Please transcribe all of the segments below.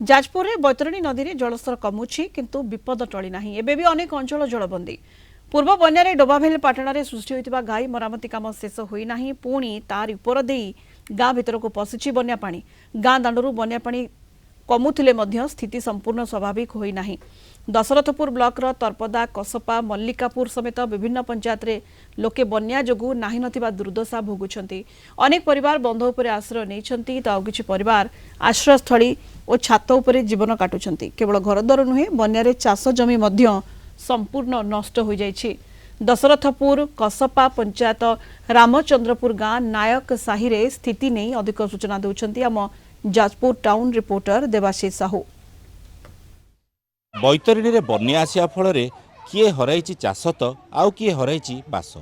जाजपुर में बैतरणी नदी में जलस्तर कमुछि किंतु विपद टली नाही। एबे भी अनेक अंचल जलबंदी। पूर्व बन्यारे डोबाभेल पाटणारे सृष्टि होइतिबा घाई मरामती काम शेष होई नाही। पुणी तार उपर देई गाँ भितर को पशिछि बन्या पानी। गाँ दांडरू बन्या पानी कमुथिले मध्य स्थिति संपूर्ण स्वाभाविक होई नाही। दशरथपुर ब्लॉक रो तरपदा कसपा मल्लिकापुर समेत विभिन्न पंचायत रे लोके बन्या जोगु नाही नथिबा दुर्दशा भोगुछंती। अनेक परिवार बंध उपरे आश्रय नैछंती तो किछि परिवार आश्रयस्थली और छात उपरे जीवन काटुछंती। केवल घरद्वार नुहे बन्यारे चाष जमी मध्य संपूर्ण नष्ट हो जाइछि। दशरथपुर कसपा पंचायत रामचंद्रपुर गाँ नायक साही रे स्थिति नहीं अधिक सूचना देउछंती आम जाजपुर टाउन रिपोर्टर देवाशीष साहू। बैतरणी रे बन्या आसिया फल किए हराइछि चाष तो आउ किए हराइछि बास।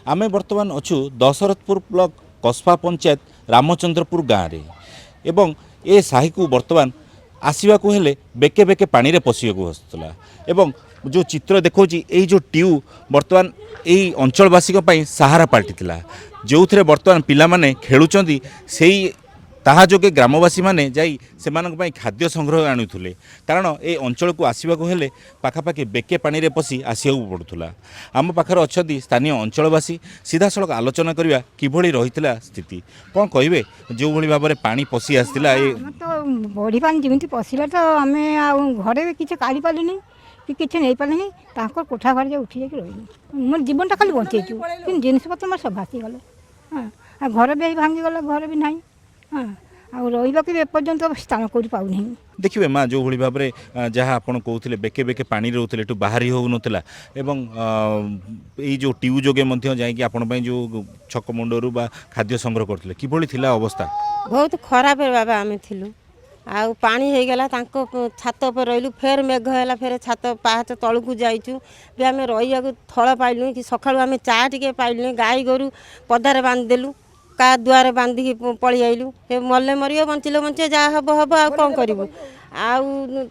आमे वर्तमान अछु दशरथपुर ब्लॉक कसपा पंचायत रामचंद्रपुर गाँव रे एवं ए साही को वर्तमान आसवा को हेले बेके बेके पानी रे पशिया को हसुला एवं जो चित्र देखौछि एई जो ट्यू वर्तमान एई अंचलवासी सहारा पाल्टिथिला जो थे वर्तमान पिला माने खेलुचंदी सेई ताहा जोगे ग्रामवासी माने जाई सेमानक पई खाद्य संग्रह आनुथुले कारण ए अंचल को आसवा को हेले पाखापाखि बेके पानी रे पसी आसिया पड़ुला। आम पाखर अच्छी स्थानीय अंचलवासी सीधा सड़क आलोचना करवा किभली रहितला स्थिति कौन कहिबे जो भली भाबरे पानी पसी आस्तिला ए तो बड़ी पानी जेमिति पसिला तो आमे घरे भी किछ काढी पालिनी कि किछ नै पालिनी तांकर कोठा घर जे उठी जाके रहिनी मोर जीवन ता खाली बंचे छु कि जिनिस पत्र मोर सब भासी गले। हां घर भी भांगी गला घर भी नाही। हाँ आ रही एपर्यंत स्थान कर पाऊनी। देखिए माँ जो भाई भाव में जहाँ आप कहते बेके बेके पानी रोते एटू बाहरी हो नाला जो ट्यू जोगे जाकि आपण जो छक मुंडरू बा खाद्य संग्रह करते किभली थिला अवस्था बहुत खराब है बाबा आम थिलु आ पानी हो गला छात पर रही फेर मेघ है फेर छात पाहाच तलू जाइचु भी आम रही थल पाइलु कि सका आम चा टे पाइलु गाई गोरु पदार बांधिदेलु का दुआरे बांधिकी पलि आइलु मरले मरियो बंचिले बंचे जहाँ हम हम आ कौन करूँ आउ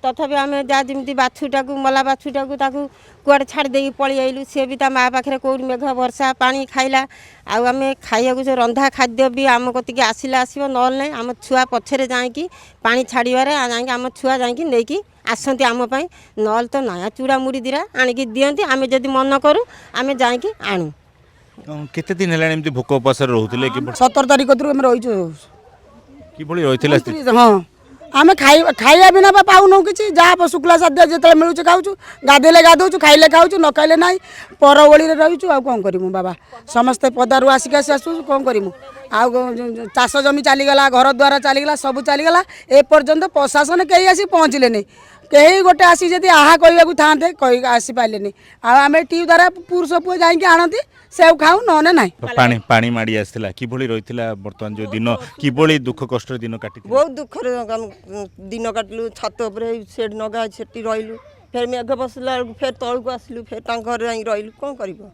तथापि आम जहाँ जमी बाछुटा को मला बाछुटा को ताकू कुआड़े छाड़ दे पलि आइलु सी भी माँ पाखे कौट मेघ वर्षा पानी खाइला आम खाइया जो रंधा खाद्य भी आम कतिक आसला आसो ना आम छुआ पछरे जाकि पानी छाड़बारे आम छुआ जाकि नहीं आसती आमपाई नल तो नया चूड़ा मुड़ी दीरा आणिकी दियंती आम जदि मन करूँ आम जाकि आणु। केते दिन हेलानी एमती भोक उपास रहउथिले कि 17 तारिख कतरू हम रहिछु कि भली रहिथिला स्थिति। हां आमे खाइया बिना बा पाउनो किछि जा शुक्ला साध्य जेतले मिलुछ खाउछु गादेले गादौछु खाइले खाउछु न खाइले नाही पर ओळी रे रहिछु आ कोन करिमु बाबा समस्त पदारु आसिक आसु कोन करिमु आ चाष जमी चली गला घर द्वारा चली गला सब चली गला ए पर्यंत प्रशासन केही आसी पहुँचले नहीं कहीं गोटे आसी जदि आहा कहू था कही आसी पारे आम टी द्वारा पुरुष पुओ जाकि आणती से खाऊ न ना पानी पानी माड़ी आसला किभली रहितला वर्तमान जो दिन किभली दुख कष्ट दिन काटी बहुत दुख दिन काटलु छत उपरे सेड नगा सेठी रहिलु फेर मेघ बसला फेर तळକୁ आसलु फेर तांक घर जाई रहिलु कोन करिवो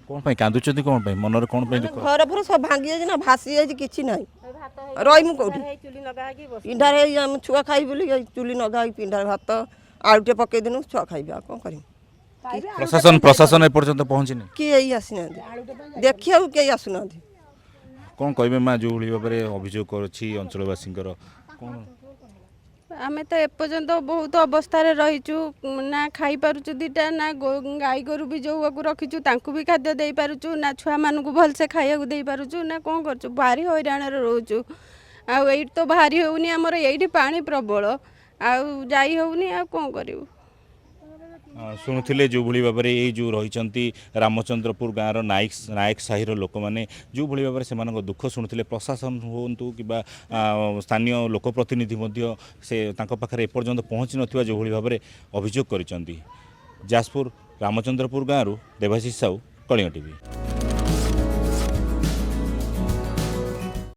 कोन पई कांदुचंती कोन पई मनर कोन पई दुख घर पर सब भांगी जाई ना भासी जाई किछि नाही रहिमु कोठी पिंडा रे हम छुआ खाई बोली चुली नगा पिंडा भात आउटे पके देनु छुआ खाइबा कोन करिम। प्रशासन प्रशासन ए पर्यंत पहुंचिनी कि एई आसिना देखिया के आसुना कोन कहबे मा जो भली बारे अभियोग करछि अंचलवासींकर कोन आमे तो एपर्यंत बहुत अवस्था रहीचु ना खाई पारुचु दीटा ना गाई गोरु भी जो रखीचु तांकु भी खाद्य दे पारुचु ना छुआ मानकु भलसे खाइया को दे पारुचु ना कौन करचु भारी हैरान रोचु आउ एइट तो भारी होउनी हमर एइठी पानी प्रबल आउ जाई होउनी आ कौन करिवु। शुणुले जो भली भाव में जो रही रामचंद्रपुर गाँव नायक साही लोक मैंने जो भली भाव में दुख शुणुले प्रशासन हूँ कि स्थानीय लोकप्रतिनिधि से पाखे एपर्यंत पहुँची ना जो भली भाव में अभियोग कर। जाजपुर रामचंद्रपुर गाँव देवाशीष साहू कलिंग टीवी।